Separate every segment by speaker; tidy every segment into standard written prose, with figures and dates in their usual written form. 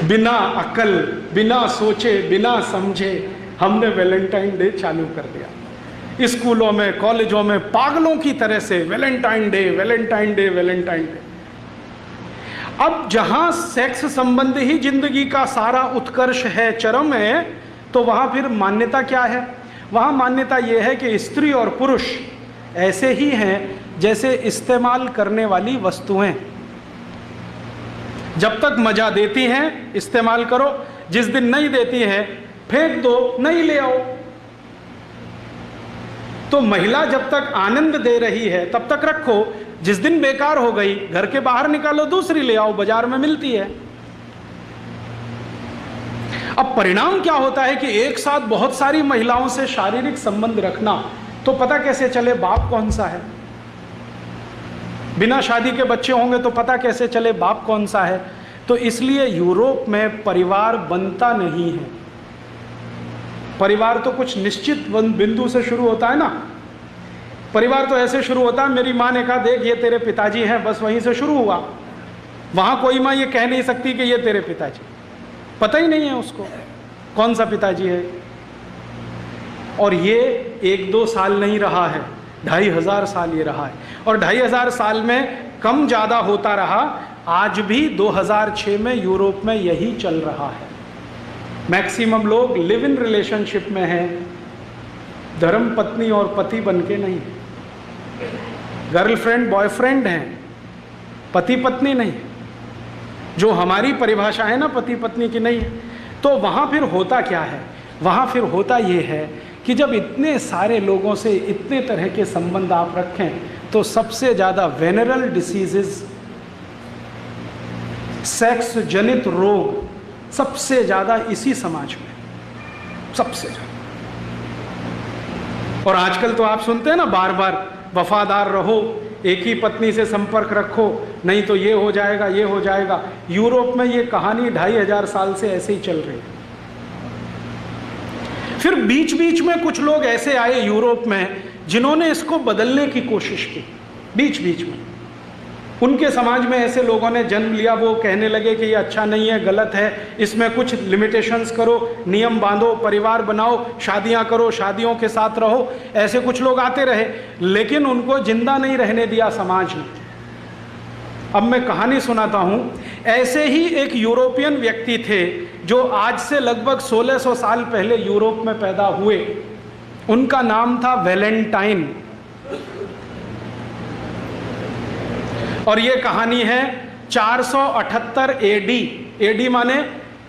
Speaker 1: बिना अकल, बिना सोचे, बिना समझे हमने वैलेंटाइन डे चालू कर दिया। स्कूलों में, कॉलेजों में पागलों की तरह से Valentine day, Valentine day, Valentine day. अब जहां सेक्स संबंध ही जिंदगी का सारा उत्कर्ष है, चरम है, तो वहां फिर मान्यता क्या है? वहां मान्यता यह है कि स्त्री और पुरुष ऐसे ही हैं जैसे इस्तेमाल करने वाली वस्तुएं। जब तक मजा देती हैं इस्तेमाल करो, जिस दिन नहीं देती है फेंक दो, नहीं ले आओ। तो महिला जब तक आनंद दे रही है तब तक रखो, जिस दिन बेकार हो गई घर के बाहर निकालो, दूसरी ले आओ, बाजार में मिलती है। अब परिणाम क्या होता है कि एक साथ बहुत सारी महिलाओं से शारीरिक संबंध रखना, तो पता कैसे चले बाप कौन सा है? बिना शादी के बच्चे होंगे तो पता कैसे चले बाप कौन सा है? तो इसलिए यूरोप में परिवार बनता नहीं है। परिवार तो कुछ निश्चित बिंदु से शुरू होता है ना। परिवार तो ऐसे शुरू होता है, मेरी माँ ने कहा देख ये तेरे पिताजी हैं, बस वहीं से शुरू हुआ। वहां कोई माँ ये कह नहीं सकती कि ये तेरे पिताजी, पता ही नहीं है उसको कौन सा पिताजी है। और ये 1-2 साल नहीं रहा है, 2500 साल ये रहा है। और 2500 साल में कम ज़्यादा होता रहा। आज भी 2006 में यूरोप में यही चल रहा है। मैक्सिमम लोग लिव इन रिलेशनशिप में हैं, धर्म पत्नी और पति बन के नहीं, गर्लफ्रेंड बॉयफ्रेंड हैं, पति पत्नी नहीं, जो हमारी परिभाषा है ना पति पत्नी की नहीं है। तो वहाँ फिर होता क्या है? वहाँ फिर होता ये है कि जब इतने सारे लोगों से इतने तरह के संबंध आप रखें, तो सबसे ज़्यादा वेनरल डिसीजेस, सेक्स जनित रोग सबसे ज़्यादा इसी समाज में, सबसे ज़्यादा। और आजकल तो आप सुनते हैं ना बार बार, वफादार रहो, एक ही पत्नी से संपर्क रखो, नहीं तो ये हो जाएगा, ये हो जाएगा। यूरोप में ये कहानी 2500 साल से ऐसे ही चल रही है। फिर बीच बीच में कुछ लोग ऐसे आए यूरोप में जिन्होंने इसको बदलने की कोशिश की। बीच बीच में उनके समाज में ऐसे लोगों ने जन्म लिया, वो कहने लगे कि ये अच्छा नहीं है, गलत है, इसमें कुछ लिमिटेशंस करो, नियम बांधो, परिवार बनाओ, शादियां करो, शादियों के साथ रहो। ऐसे कुछ लोग आते रहे, लेकिन उनको जिंदा नहीं रहने दिया समाज ने। अब मैं कहानी सुनाता हूं। ऐसे ही एक यूरोपियन व्यक्ति थे जो आज से लगभग 1600 साल पहले यूरोप में पैदा हुए। उनका नाम था वैलेंटाइन। और ये कहानी है 478 एडी। एडी माने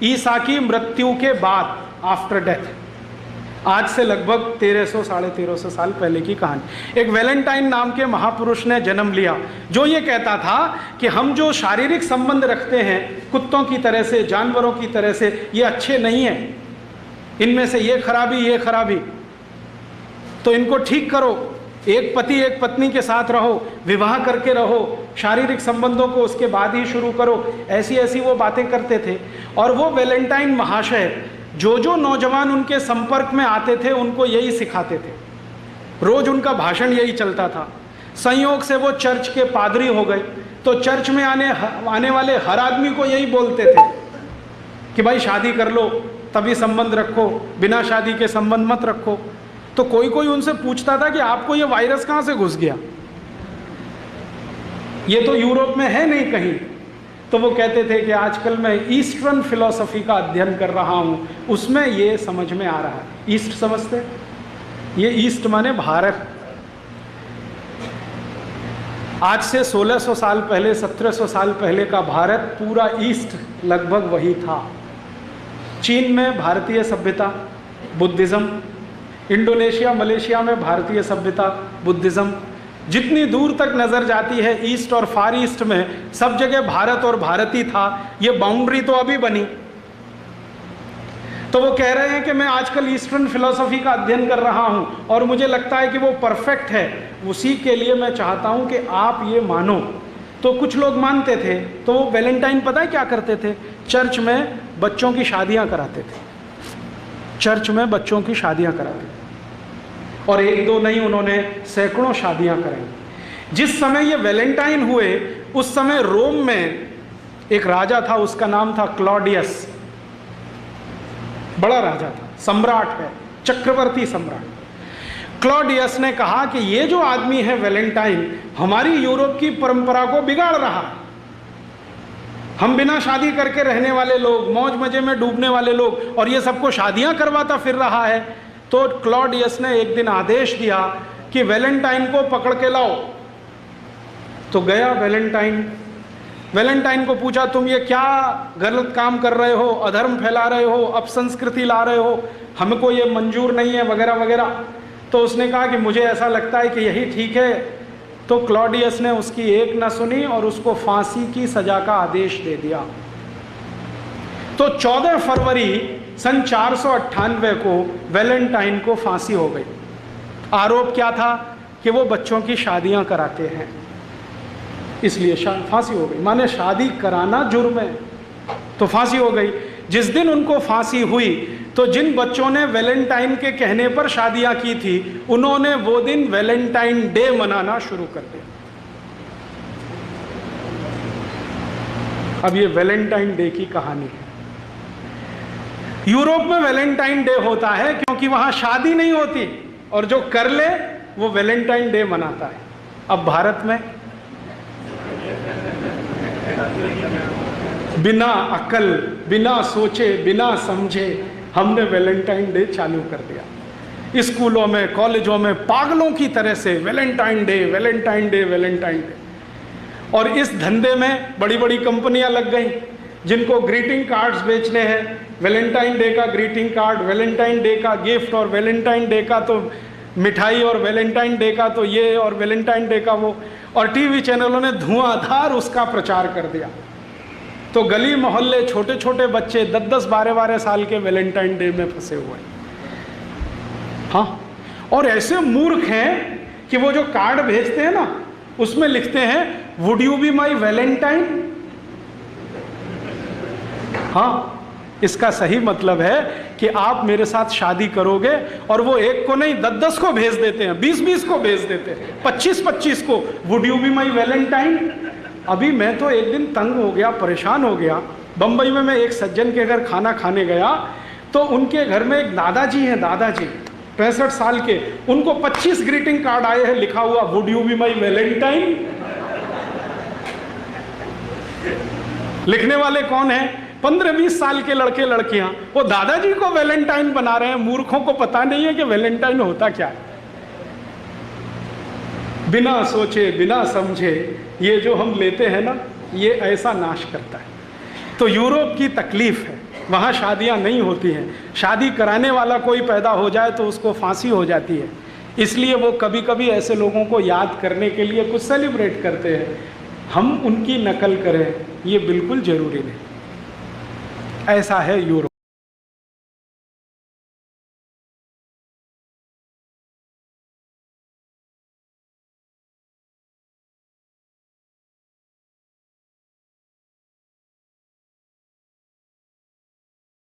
Speaker 1: ईसा की मृत्यु के बाद, आफ्टर डेथ। आज से लगभग 1300-1350 साल पहले की कहानी। एक वैलेंटाइन नाम के महापुरुष ने जन्म लिया, जो ये कहता था कि हम जो शारीरिक संबंध रखते हैं कुत्तों की तरह से, जानवरों की तरह से, ये अच्छे नहीं हैं, इनमें से ये खराबी, ये खराबी, तो इनको ठीक करो। एक पति एक पत्नी के साथ रहो, विवाह करके रहो, शारीरिक संबंधों को उसके बाद ही शुरू करो। ऐसी ऐसी वो बातें करते थे। और वो वैलेंटाइन महाशय जो जो नौजवान उनके संपर्क में आते थे उनको यही सिखाते थे। रोज उनका भाषण यही चलता था। संयोग से वो चर्च के पादरी हो गए, तो चर्च में आने वाले हर आदमी को यही बोलते थे कि भाई शादी कर लो तभी संबंध रखो, बिना शादी के संबंध मत रखो। तो कोई कोई उनसे पूछता था कि आपको ये वायरस कहाँ से घुस गया, ये तो यूरोप में है नहीं कहीं। तो वो कहते थे कि आजकल मैं ईस्टर्न फिलॉसफी का अध्ययन कर रहा हूँ, उसमें ये समझ में आ रहा है। ईस्ट समझते? ये ईस्ट माने भारत। आज से 1600 साल पहले, 1700 साल पहले का भारत, पूरा ईस्ट लगभग वही था। चीन में भारतीय सभ्यता, बुद्धिज्म। इंडोनेशिया, मलेशिया में भारतीय सभ्यता, बुद्धिज्म। जितनी दूर तक नजर जाती है ईस्ट और फार ईस्ट में, सब जगह भारत और भारती था। ये बाउंड्री तो अभी बनी। तो वो कह रहे हैं कि मैं आजकल ईस्टर्न फिलॉसफी का अध्ययन कर रहा हूं और मुझे लगता है कि वो परफेक्ट है। उसी के लिए मैं चाहता हूं कि आप ये मानो। तो कुछ लोग मानते थे। तो वो वैलेंटाइन पता है क्या करते थे? चर्च में बच्चों की शादियां कराते थे। चर्च में बच्चों की शादियां कराते थे, और एक दो नहीं, उन्होंने सैकड़ों शादियां कराई। जिस समय ये वैलेंटाइन हुए उस समय रोम में एक राजा था, उसका नाम था क्लॉडियस, बड़ा राजा था, सम्राट है, चक्रवर्ती सम्राट। क्लॉडियस ने कहा कि ये जो आदमी है वैलेंटाइन, हमारी यूरोप की परंपरा को बिगाड़ रहा है। हम बिना शादी करके रहने वाले लोग, मौज मजे में डूबने वाले लोग, और ये सबको शादियां करवाता फिर रहा है। तो क्लॉडियस ने एक दिन आदेश दिया कि वैलेंटाइन को पकड़ के लाओ। तो गया वैलेंटाइन को पूछा, तुम ये क्या गलत काम कर रहे हो, अधर्म फैला रहे हो, अपसंस्कृति ला रहे हो, हमको ये मंजूर नहीं है, वगैरह वगैरह। तो उसने कहा कि मुझे ऐसा लगता है कि यही ठीक है। तो क्लॉडियस ने उसकी एक न सुनी और उसको फांसी की सजा का आदेश दे दिया। तो 14 फरवरी सन 498 को वैलेंटाइन को फांसी हो गई। आरोप क्या था कि वो बच्चों की शादियां कराते हैं, इसलिए फांसी हो गई। माने शादी कराना जुर्म है, तो फांसी हो गई। जिस दिन उनको फांसी हुई तो जिन बच्चों ने वैलेंटाइन के कहने पर शादियां की थी, उन्होंने वो दिन वैलेंटाइन डे मनाना शुरू कर दिया। अब ये वैलेंटाइन डे की कहानी है। यूरोप में वैलेंटाइन डे होता है क्योंकि वहां शादी नहीं होती, और जो कर ले वो वैलेंटाइन डे मनाता है। अब भारत में बिना अकल, बिना सोचे, बिना समझे हमने वैलेंटाइन डे चालू कर दिया। स्कूलों में, कॉलेजों में पागलों की तरह से Valentine day, Valentine day, Valentine day. और इस धंधे में बड़ी बड़ी कंपनियां लग गई जिनको ग्रीटिंग कार्ड्स बेचने हैं। वैलेंटाइन डे का ग्रीटिंग कार्ड, वैलेंटाइन डे का गिफ्ट, और वैलेंटाइन डे का तो मिठाई, और वैलेंटाइन डे का तो ये, और वैलेंटाइन डे का वो। और टीवी चैनलों ने धुआंधार उसका प्रचार कर दिया। तो गली मोहल्ले छोटे छोटे बच्चे 10-10, 12-12 साल के वैलेंटाइन डे में फंसे हुए हैं। हाँ, और ऐसे मूर्ख हैं कि वो जो कार्ड भेजते हैं ना, उसमें लिखते हैं would you be my Valentine. हाँ, इसका सही मतलब है कि आप मेरे साथ शादी करोगे। और वो एक को नहीं, 10-10 को भेज देते हैं, 20-20 को भेज देते हैं, 25-25 को, would you be my Valentine. अभी मैं तो एक दिन तंग हो गया, परेशान हो गया। बंबई में मैं एक सज्जन के घर खाना खाने गया, तो उनके घर में एक दादाजी हैं, दादाजी 65 साल के, उनको 25 ग्रीटिंग कार्ड आए हैं, लिखा हुआ would you be my Valentine. लिखने वाले कौन हैं? 15-20 साल के लड़के लड़कियां। वो दादाजी को वैलेंटाइन बना रहे हैं। मूर्खों को पता नहीं है कि वैलेंटाइन होता क्या है। बिना सोचे, बिना समझे ये जो हम लेते हैं ना, ये ऐसा नाश करता है। तो यूरोप की तकलीफ है, वहाँ शादियाँ नहीं होती हैं। शादी कराने वाला कोई पैदा हो जाए तो उसको फांसी हो जाती है। इसलिए वो कभी कभी ऐसे लोगों को याद करने के लिए कुछ सेलिब्रेट करते हैं। हम उनकी नकल करें ये बिल्कुल ज़रूरी नहीं। ऐसा है यूरोप।